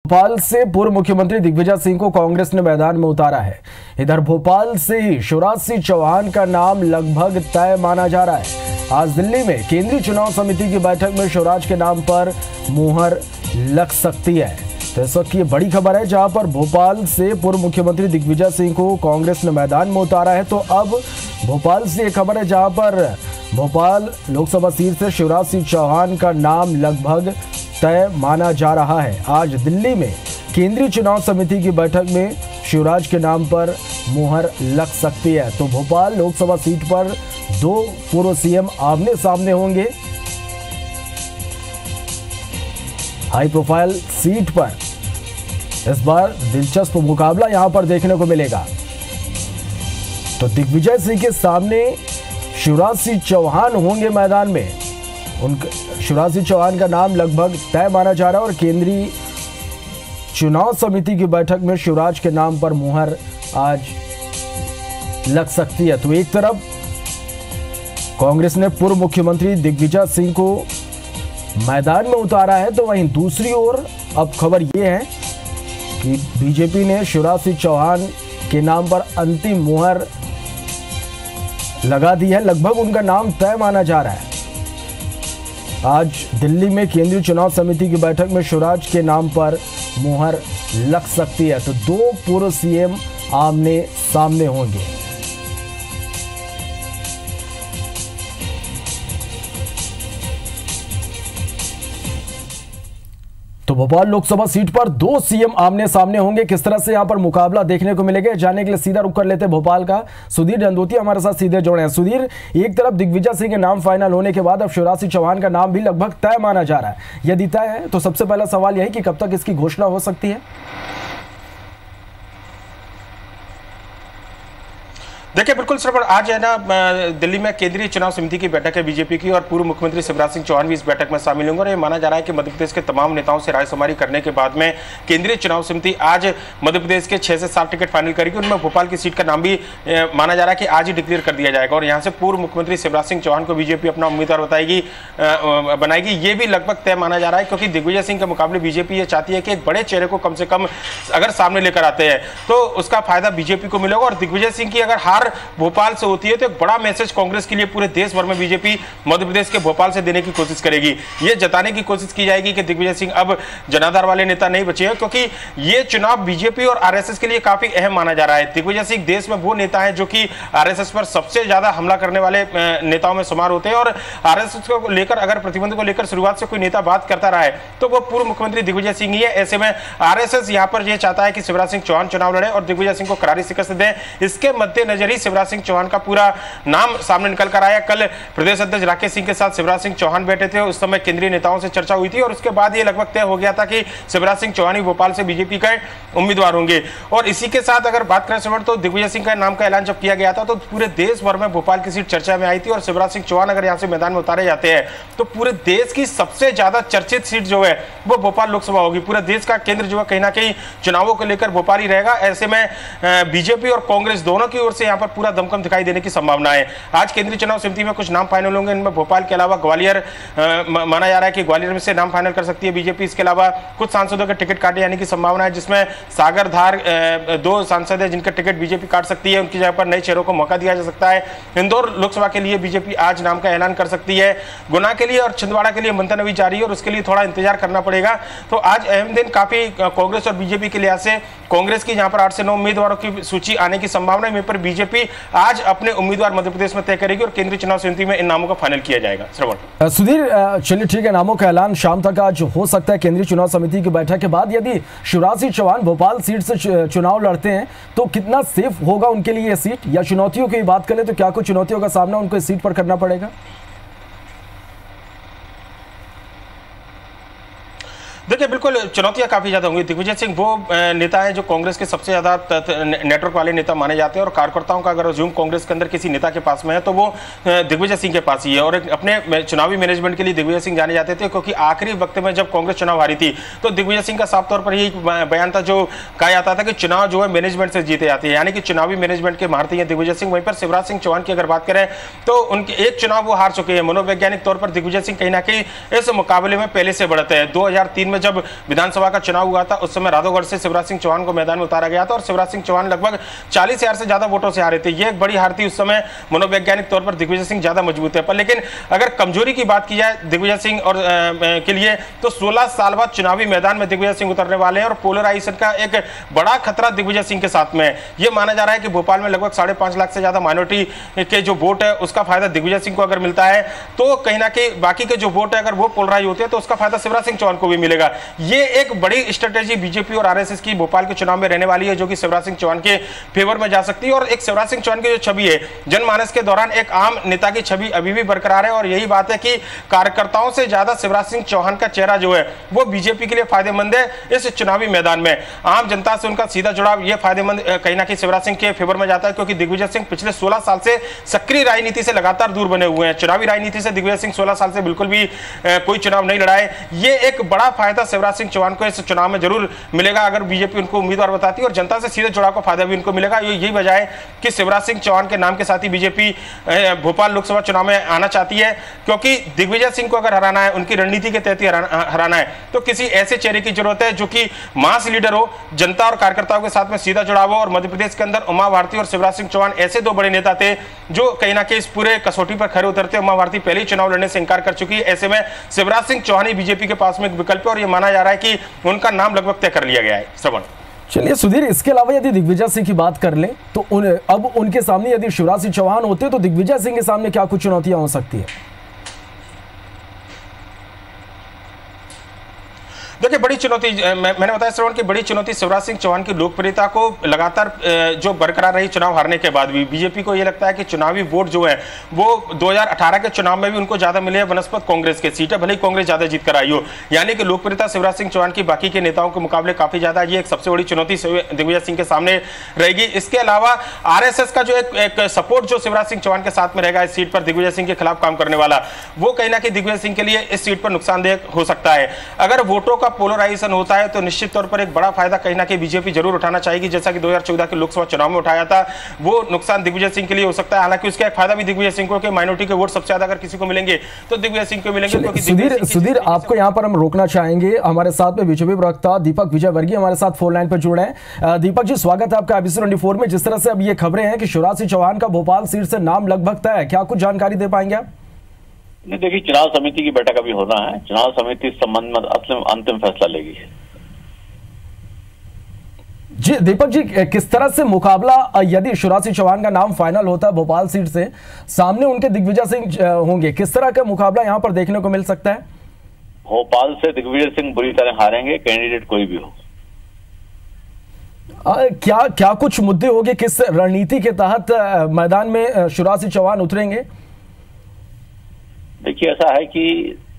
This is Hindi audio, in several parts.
भोपाल से पूर्व मुख्यमंत्री दिग्विजय सिंह को कांग्रेस ने मैदान में उतारा है। इधर भोपाल से ही शिवराज सिंह चौहान का नाम लगभग तय माना जा रहा है। आज दिल्ली में केंद्रीय चुनाव समिति की बैठक में शिवराज के नाम पर मुहर लग सकती है। तो इस वक्त ये बड़ी खबर है, जहां पर भोपाल से पूर्व मुख्यमंत्री दिग्विजय सिंह को कांग्रेस ने मैदान में उतारा है। तो अब भोपाल से ये खबर है, जहां पर भोपाल लोकसभा सीट से शिवराज सिंह चौहान का नाम लगभग तय माना जा रहा है। आज दिल्ली में केंद्रीय चुनाव समिति की बैठक में शिवराज के नाम पर मुहर लग सकती है। तो भोपाल लोकसभा सीट पर दो पूर्व सीएम आमने सामने होंगे। हाई प्रोफाइल सीट पर इस बार दिलचस्प मुकाबला यहां पर देखने को मिलेगा। तो दिग्विजय सिंह के सामने शिवराज सिंह चौहान होंगे मैदान में। शिवराज सिंह चौहान का नाम लगभग तय माना जा रहा है और केंद्रीय चुनाव समिति की बैठक में शिवराज के नाम पर मुहर आज लग सकती है। तो एक तरफ कांग्रेस ने पूर्व मुख्यमंत्री दिग्विजय सिंह को मैदान में उतारा है, तो वहीं दूसरी ओर अब खबर यह है कि बीजेपी ने शिवराज सिंह चौहान के नाम पर अंतिम मुहर लगा दी है। लगभग उनका नाम तय माना जा रहा है। आज दिल्ली में केंद्रीय चुनाव समिति की बैठक में शिवराज के नाम पर मुहर लग सकती है। तो दो पूर्व सीएम आमने सामने होंगे। तो भोपाल लोकसभा सीट पर दो सीएम आमने सामने होंगे। किस तरह से यहां पर मुकाबला देखने को मिलेगा, जानने के लिए सीधा रुख कर लेते हैं भोपाल का। सुधीर दंदोतिया हमारे साथ सीधे जुड़े हैं। सुधीर, एक तरफ दिग्विजय सिंह के नाम फाइनल होने के बाद अब शिवराज सिंह चौहान का नाम भी लगभग तय माना जा रहा है। यदि तय है तो सबसे पहला सवाल यही कि कब तक इसकी घोषणा हो सकती है? देखिए, बिल्कुल श्रवण, आज है ना दिल्ली में केंद्रीय चुनाव समिति की बैठक है बीजेपी की, और पूर्व मुख्यमंत्री शिवराज सिंह चौहान भी इस बैठक में शामिल होंगे। और ये माना जा रहा है कि मध्य प्रदेश के तमाम नेताओं से रायशुमारी करने के बाद में केंद्रीय चुनाव समिति आज मध्य प्रदेश के 6 से 7 टिकट फाइनल करेगी। उनमें भोपाल की सीट का नाम भी माना जा रहा है कि आज ही डिक्लेयर कर दिया जाएगा। और यहाँ से पूर्व मुख्यमंत्री शिवराज सिंह चौहान को बीजेपी अपना उम्मीदवार बनाएगी। ये भी लगभग तय माना जा रहा है, क्योंकि दिग्विजय सिंह के मुकाबले बीजेपी ये चाहती है कि एक बड़े चेहरे को कम से कम अगर सामने लेकर आते हैं तो उसका फायदा बीजेपी को मिलेगा। और दिग्विजय सिंह की अगर हार भोपाल से होती है तो एक बड़ा मैसेज कांग्रेस के लिए पूरे देश भर में बीजेपी मध्य प्रदेश के भोपाल से देने की कोशिश करेगी। ये जताने की कोशिश की जाएगी कि दिग्विजय सिंह अब जनाधार वाले नेता नहीं बचे हैं, क्योंकि ये चुनाव बीजेपी और आरएसएस के लिए काफी अहम माना जा रहा है। दिग्विजय सिंह देश में वो नेता है जो कि आरएसएस पर सबसे ज्यादा हमला करने वाले नेताओं में शुमार होते हैं। और आरएसएस को लेकर अगर प्रतिबंध को लेकर शुरुआत से कोई नेता बात करता रहा है तो वो पूर्व मुख्यमंत्री दिग्विजय सिंह ही है। ऐसे में आरएसएस यहां पर यह चाहता है कि शिवराज सिंह चौहान चुनाव लड़े और दिग्विजय सिंह को करारी शिकस्त दें। इसके मद्देनजर ही शिवराज सिंह चौहान का पूरा नाम सामने निकल कर आया। कल प्रदेश अध्यक्ष राकेश सिंह के साथ शिवराज सिंह चौहान बैठे थे, उस समय केंद्रीय नेताओं से चर्चा हुई थी और उसके बाद ये लगभग तय हो गया था कि शिवराज सिंह चौहान ही भोपाल से बीजेपी का उम्मीदवार होंगे। और इसी के साथ अगर बात करें श्रवण, तो दिग्विजय सिंह का नाम का ऐलान जब किया गया था तो पूरे देश भर में भोपाल की सीट चर्चा में आई थी। और शिवराज सिंह चौहान अगर यहां से मैदान में उतारे जाते हैं तो पूरे देश की सबसे ज्यादा चर्चित सीट जो है वो भोपाल लोकसभा होगी। पूरे देश का केंद्र जो है कहीं ना कहीं चुनावों को लेकर भोपाल ही रहेगा। ऐसे में बीजेपी और कांग्रेस दोनों की ओर से यहां पर पूरा दमखम दिखाई देने की संभावना है। आज केंद्रीय चुनाव समिति में कुछ नाम फाइनल होंगे। इनमें भोपाल के अलावा ग्वालियर माना जा रहा है कि ग्वालियर में से नाम फाइनल कर सकती है बीजेपी। इसके अलावा कुछ सांसदों के टिकट काटे जाने की संभावना है, जिसमें सागरधार 2 सांसद है जिनके टिकट बीजेपी काट सकती है। उनकी जगह पर नए चेहरों को मौका दिया जा सकता है। इंदौर लोकसभा के लिए बीजेपी आज नाम का ऐलान कर सकती है। गुना के लिए और छिंदवाड़ा के लिए मंथन अभी जारी है और उसके लिए थोड़ा इंतजार करना पड़ेगा। तो आज अहम दिन काफी कांग्रेस और बीजेपी के लिहाज से कांग्रेस की जहां पर 8 से 9 उम्मीदवारों की सूची आने की संभावना है, पर बीजेपी आज अपने उम्मीदवार मध्य प्रदेश में तय करेगी और केंद्रीय चुनाव समिति में इन नामों का फाइनल किया जाएगा। श्रवण, सुधीर, चलिए ठीक है, नामों का ऐलान शाम तक आज हो सकता है केंद्रीय चुनाव समिति की बैठक के बाद। यदि शिवराज सिंह चौहान भोपाल सीट से चुनाव लड़ते हैं तो कितना सेफ होगा उनके लिए यह सीट, या चुनौतियों की बात करें तो क्या कुछ चुनौतियों का सामना उनको इस सीट पर करना पड़ेगा? देखिए, बिल्कुल चुनौतियां काफी ज्यादा होंगी। दिग्विजय सिंह वो नेता है जो कांग्रेस के सबसे ज्यादा नेटवर्क वाले नेता माने जाते हैं और कार्यकर्ताओं का अगर रिज्यूम कांग्रेस के अंदर किसी नेता के पास में है तो वो दिग्विजय सिंह के पास ही है। और अपने चुनावी मैनेजमेंट के लिए दिग्विजय सिंह जाने जाते थे, क्योंकि आखिरी वक्त में जब कांग्रेस चुनाव हारी थी तो दिग्विजय सिंह का साफ तौर पर यही बयान था जो कहा जाता था कि चुनाव जो है मैनेजमेंट से जीते जाते हैं, यानी कि चुनावी मैनेजमेंट के महारथी हैं दिग्विजय सिंह। वहीं पर शिवराज सिंह चौहान की अगर बात करें तो उनके एक चुनाव वो हार चुके हैं। मनोवैज्ञानिक तौर पर दिग्विजय सिंह कहीं ना कहीं इस मुकाबले में पहले से बढ़ते हैं। 2003 में जब जब विधानसभा का चुनाव हुआ था उस समय राधौगढ़ से शिवराज सिंह चौहान को मैदान में उतारा गया था और शिवराज सिंह चौहान लगभग 40,000 से ज्यादा वोटों से हारे थे। ये एक बड़ी हार थी। उस समय मनोवैज्ञानिक तौर पर दिग्विजय सिंह ज्यादा मजबूत है, पर लेकिन अगर कमजोरी की बात की जाए दिग्विजय सिंह और के लिए तो 16 साल बाद चुनावी मैदान में दिग्विजय सिंह उतरने वाले हैं और पोलराइजेशन का एक बड़ा खतरा दिग्विजय सिंह के साथ में है। यह माना जा रहा है कि भोपाल में लगभग 5.5 लाख से ज्यादा माइनॉरिटी के जो वोट है उसका फायदा दिग्विजय सिंह को अगर मिलता है तो कहीं ना कहीं बाकी के जो वोट है अगर वो पोलराइज होते हैं तो उसका फायदा शिवराज सिंह चौहान को भी मिलेगा। ये एक बड़ी स्ट्रेटेजी बीजेपी और आरएसएस की भोपाल के चुनाव में रहने वाली है जो कि शिवराज सिंह चौहान के फेवर में जा सकती है। और एक शिवराज सिंह चौहान की जो छवि है जनमानस के दौरान एक आम नेता की छवि अभी भी बरकरार है और यही बात है कि कार्यकर्ताओं से ज्यादा शिवराज सिंह चौहान का चेहरा जो है वो बीजेपी के लिए फायदेमंद है। इस चुनावी मैदान में आम जनता से उनका सीधा जुड़ाव ये फायदेमंद कहीं ना कहीं शिवराज सिंह के फेवर में जाता है क्योंकि दिग्विजय सिंह पिछले 16 साल से सक्रिय राजनीति से लगातार दूर बने हुए हैं। चुनावी राजनीति से दिग्विजय सिंह 16 साल से बिल्कुल भी कोई चुनाव नहीं लड़ाए। ये एक बड़ा फायदा शिवराज सिंह चौहान को इस चुनाव में जरूर मिलेगा अगर बीजेपी उनको उम्मीदवार बताती है और जनता से सीधे जुड़ाव का फायदा भी उनको मिलेगा। यही वजह है कि शिवराज सिंह चौहान के नाम के साथ ही बीजेपी भोपाल लोकसभा चुनाव में आना चाहती है क्योंकि दिग्विजय सिंह को अगर हराना है उनकी रणनीति के तहत ही हराना है तो किसी ऐसे चेहरे की जरूरत है जो कि मास लीडर हो, जनता और कार्यकर्ताओं के साथ में सीधा जुड़ाव हो। और मध्य प्रदेश के अंदर उमा भारती और शिवराज सिंह चौहान ऐसे दो बड़े नेता थे जो कहीं ना कहीं इस पूरे कसौटी पर खड़े उतरते। उमा भारती पहले ही चुनाव लड़ने से इंकार कर चुकी है। ऐसे में शिवराज सिंह चौहान ही बीजेपी के पास में एक विकल्प है और यह माना जा रहा है कि उनका नाम लगभग तय कर लिया गया है। श्रवण, चलिए सुधीर, इसके अलावा यदि दिग्विजय सिंह की बात कर लें तो अब उनके सामने यदि शिवराज सिंह चौहान होते तो दिग्विजय सिंह के सामने क्या कुछ चुनौतियां हो सकती है? देखिए बड़ी चुनौती मैंने बताया श्रवण की बड़ी चुनौती शिवराज सिंह चौहान की लोकप्रियता को लगातार जो बरकरार रही चुनाव हारने के बाद भी बीजेपी को यह लगता है कि चुनावी वोट जो है वो 2018 के चुनाव में भी उनको ज्यादा मिले हैं बनस्पत कांग्रेस के सीटें भले ही कांग्रेस ज्यादा जीत कर आई हो, यानी कि लोकप्रियता शिवराज सिंह चौहान की बाकी के नेताओं के मुकाबले काफी ज्यादा। ये एक सबसे बड़ी चुनौती दिग्विजय सिंह के सामने रहेगी। इसके अलावा आरएसएस का जो एक सपोर्ट जो शिवराज सिंह चौहान के साथ में रहेगा इस सीट पर दिग्विजय सिंह के खिलाफ काम करने वाला, वो कहीं ना कहीं दिग्विजय सिंह के लिए इस सीट पर नुकसानदेह हो सकता है। अगर वोटों का पोलराइजेशन होता है तो निश्चित तौर पर एक बड़ा फायदा कहीं ना कहीं बीजेपी जरूर उठाना चाहेगी, जैसा कि 2014 के लोकसभा चुनाव में उठाया था। वो नुकसान दिग्विजय सिंह के लिए हो सकता है, हालांकि उसका एक फायदा भी दिग्विजय सिंह को कि माइनॉरिटी के वोट सबसे ज्यादा अगर किसी को मिलेंगे तो दिग्विजय सिंह को मिलेंगे। क्योंकि सुधीर आपको यहां पर हम रोकना चाहेंगे। हमारे साथ में बीजेपी प्रवक्ता दीपक विजयवर्गीय हमारे साथ फोन लाइन पर जुड़े हैं। दीपक जी, स्वागत है आपका एबीसी 24 में। जिस तरह से अब ये खबरें हैं कि शिवराज सिंह चौहान का भोपाल सीट से नाम लगभग तय है, क्या कुछ जानकारी दे पाएंगे आप? नहीं, देखिए चुनाव समिति की बैठक अभी होना है, चुनाव समिति इस संबंध में अंतिम फैसला लेगी। जी दीपक जी, किस तरह से मुकाबला यदि शिवराज सिंह चौहान का नाम फाइनल होता है भोपाल सीट से, सामने उनके दिग्विजय सिंह होंगे, किस तरह का मुकाबला यहां पर देखने को मिल सकता है? भोपाल से दिग्विजय सिंह बुरी तरह हारेंगे, कैंडिडेट कोई भी हो। क्या कुछ मुद्दे होंगे, किस रणनीति के तहत मैदान में शिवराज सिंह चौहान उतरेंगे? देखिए ऐसा है कि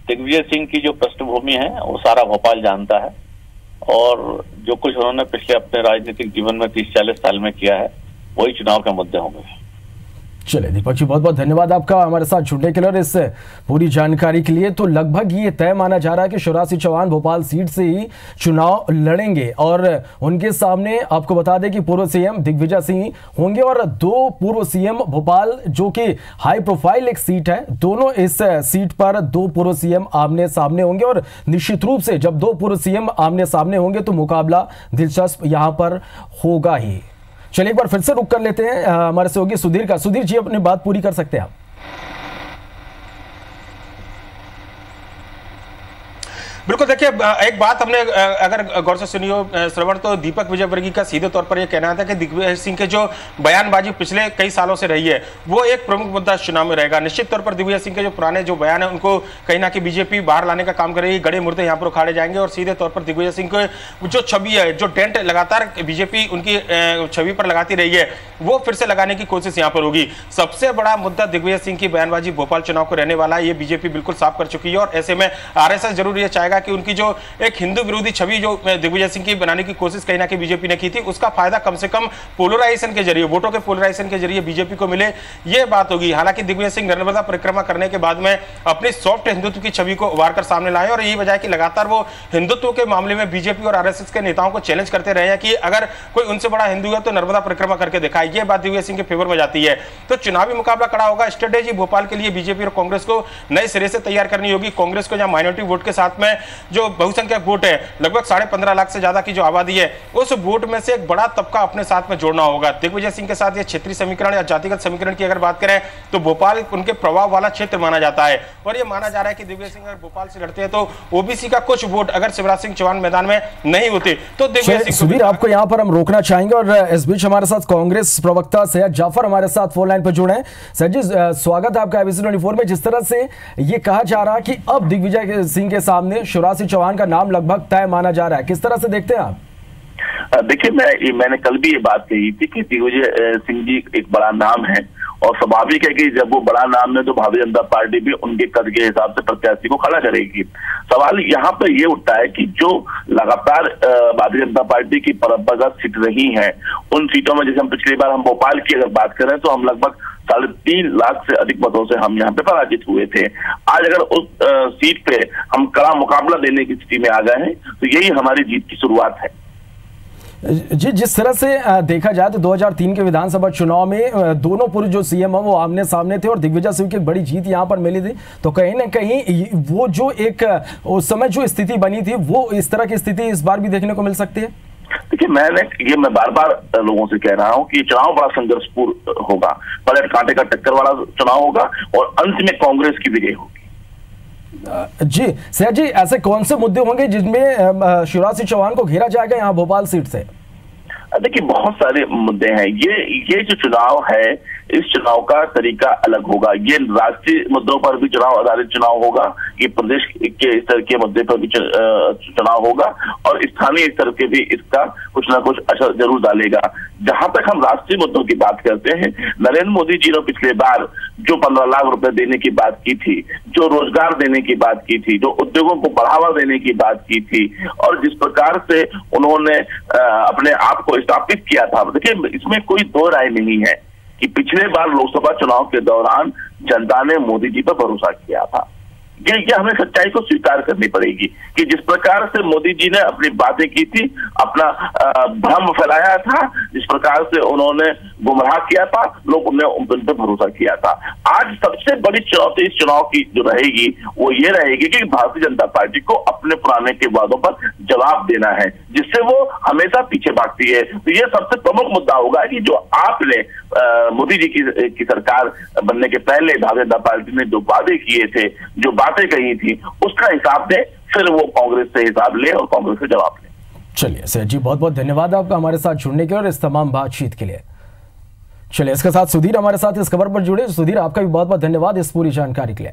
दिग्विजय सिंह की जो पृष्ठभूमि है वो सारा भोपाल जानता है और जो कुछ उन्होंने पिछले अपने राजनीतिक जीवन में 30-40 साल में किया है वही चुनाव के मुद्दे होंगे। चलिए दीपक जी, बहुत बहुत धन्यवाद आपका हमारे साथ जुड़ने के लिए और इस पूरी जानकारी के लिए। तो लगभग ये तय माना जा रहा है कि शिवराज सिंह चौहान भोपाल सीट से ही चुनाव लड़ेंगे और उनके सामने आपको बता दें कि पूर्व सीएम दिग्विजय सिंह होंगे और दो पूर्व सीएम भोपाल जो कि हाई प्रोफाइल एक सीट है, दोनों इस सीट पर दो पूर्व सीएम आमने सामने होंगे और निश्चित रूप से जब दो पूर्व सीएम आमने सामने होंगे तो मुकाबला दिलचस्प यहां पर होगा ही। चलिए एक बार फिर से रुक कर लेते हैं हमारे सहयोगी सुधीर का। सुधीर जी, अपनी बात पूरी कर सकते हैं आप? बिल्कुल, देखिए एक बात हमने अगर गौर से सुनी हो श्रवण, तो दीपक विजयवर्गीय का सीधे तौर पर यह कहना था कि दिग्विजय सिंह के जो बयानबाजी पिछले कई सालों से रही है वो एक प्रमुख मुद्दा चुनाव में रहेगा। निश्चित तौर पर दिग्विजय सिंह के जो पुराने जो बयान है उनको कहीं ना कहीं बीजेपी बाहर लाने का काम करेगी, गड़े मुर्दे यहाँ पर उखाड़े जाएंगे और सीधे तौर पर दिग्विजय सिंह को जो छवि है, जो डेंट लगातार बीजेपी उनकी छवि पर लगाती रही है, वो फिर से लगाने की कोशिश यहाँ पर होगी। सबसे बड़ा मुद्दा दिग्विजय सिंह की बयानबाजी भोपाल चुनाव को रहने वाला है, ये बीजेपी बिल्कुल साफ कर चुकी है और ऐसे में आरएसएस जरूर ये चाहेगा कि उनकी जो एक हिंदू विरोधी छवि जो दिग्विजय सिंह की बनाने की कोशिश कहीं ना कहीं बीजेपी ने की थी, उसका फायदा कम से कम पोलराइजेशन के जरिए, वोटों के पोलराइजेशन के जरिए बीजेपी को मिले, ये बात होगी। हालांकि दिग्विजय सिंह नर्मदा परिक्रमा करने के बाद में अपनी सॉफ्ट हिंदुत्व की छवि को उभार कर सामने लाए और यही वजह है कि लगातार वो हिंदुत्व के मामले में बीजेपी और आरएसएस के नेताओं को चैलेंज करते रहे हैं कि अगर कोई उनसे बड़ा हिंदू है तो नर्मदा परिक्रमा करके दिखाए। ये बात दिग्विजय सिंह के फेवर में जाती है। तो चुनावी मुकाबला खड़ा होगा। स्ट्रेटेजी भोपाल के लिए बीजेपी और कांग्रेस को नए सिरे से तैयार करनी होगी। कांग्रेस को जहां माइनॉरिटी वोट के साथ में जो बहुसंख्यक वोट है, लगभग 15.5 लाख से ज्यादा की जो आबादी है, उस वोट में से एक बड़ा तबका अपने साथ में जोड़ना होगा। दिग्विजय सिंह के साथ ये क्षेत्रीय समीकरण या जातिगत समीकरण की अगर बात करें तो भोपाल उनके प्रभाव वाला क्षेत्र माना जाता है, और ये माना जा रहा है कि दिग्विजय सिंह अगर भोपाल से लड़ते हैं तो ओबीसी का कुछ वोट अगर शिवराज सिंह चौहान मैदान में नहीं होते तो दिग्विजय सिंह। सुधीर, आपको यहां पर हम रोकना चाहेंगे और इस बीच हमारे साथ कांग्रेस प्रवक्ता सैयद जाफर हमारे साथ फोन लाइन पर जुड़े हैं। सैयद जी, स्वागत है आपका एबीसी 24 में। जिस तरह से ये कहा जा रहा है कि अब दिग्विजय सिंह के सामने शिवराज सिंह चौहान का नाम लगभग तय माना जा रहा है, किस तरह से देखते हैं आप? देखिए, मैंने कल भी ये बात कही थी कि दिग्विजय सिंह जी एक बड़ा नाम है, और स्वाभाविक है कि जब वो बड़ा नाम है तो भारतीय जनता पार्टी भी उनके कद के हिसाब से प्रत्याशी को खड़ा करेगी। सवाल यहाँ पर ये उठता है कि जो लगातार भारतीय जनता पार्टी की परंपरागत सीट रही हैं, उन सीटों में जैसे हम पिछली बार हम भोपाल की अगर बात करें तो हम लगभग 3.5 लाख से अधिक मतों से हम यहाँ पे पराजित हुए थे। आज अगर उस सीट पे हम कड़ा मुकाबला देने की स्थिति में आ गए हैं तो यही हमारी जीत की शुरुआत है। जी, जिस तरह से देखा जाए तो 2003 के विधानसभा चुनाव में दोनों पूर्व जो सीएम है वो आमने सामने थे और दिग्विजय सिंह की एक बड़ी जीत यहां पर मिली थी, तो कहीं ना कहीं वो जो एक उस समय जो स्थिति बनी थी वो इस तरह की स्थिति इस बार भी देखने को मिल सकती है। देखिए, मैं बार बार लोगों से कह रहा हूं कि चुनाव बड़ा संघर्षपूर्ण होगा, पलट कांटे का टक्कर वाला चुनाव होगा और अंत में कांग्रेस की विजय होगी। जी सैयद जी, ऐसे कौन से मुद्दे होंगे जिनमें शिवराज सिंह चौहान को घेरा जाएगा यहाँ भोपाल सीट से? देखिए, बहुत सारे मुद्दे हैं। ये जो चुनाव है, इस चुनाव का तरीका अलग होगा। ये राष्ट्रीय मुद्दों पर भी चुनाव आधारित चुनाव होगा, ये प्रदेश के स्तर के मुद्दे पर भी चुनाव होगा, और स्थानीय स्तर के भी इसका कुछ ना कुछ असर जरूर डालेगा। जहां तक हम राष्ट्रीय मुद्दों की बात करते हैं, नरेंद्र मोदी जी ने पिछले बार जो 15 लाख रुपए देने की बात की थी, जो रोजगार देने की बात की थी, जो उद्योगों को बढ़ावा देने की बात की थी, और जिस प्रकार से उन्होंने अपने आप को स्थापित किया था, देखिए इसमें कोई दो राय नहीं है कि पिछले बार लोकसभा चुनाव के दौरान जनता ने मोदी जी पर भरोसा किया था। ये हमें सच्चाई को स्वीकार करनी पड़ेगी कि जिस प्रकार से मोदी जी ने अपनी बातें की थी, अपना भ्रम फैलाया था, जिस प्रकार से उन्होंने गुमराह किया था, लोग ने उन पर भरोसा किया था। आज सबसे बड़ी चुनौती इस चुनाव की जो रहेगी वो ये रहेगी कि भारतीय जनता पार्टी को अपने पुराने के वादों पर जवाब देना है, जिससे वो हमेशा पीछे भागती है। तो ये सबसे प्रमुख मुद्दा होगा कि जो आपने मोदी जी की सरकार बनने के पहले भारतीय जनता पार्टी ने जो वादे किए थे, जो बातें कही थी, उसका हिसाब दे, फिर वो कांग्रेस से हिसाब ले और कांग्रेस से जवाब ले। चलिए सैयद जी, बहुत बहुत धन्यवाद आपका हमारे साथ जुड़ने के और इस तमाम बातचीत के लिए। चलिए, इसके साथ सुधीर हमारे साथ इस खबर पर जुड़े। सुधीर, आपका भी बहुत बहुत धन्यवाद इस पूरी जानकारी के लिए।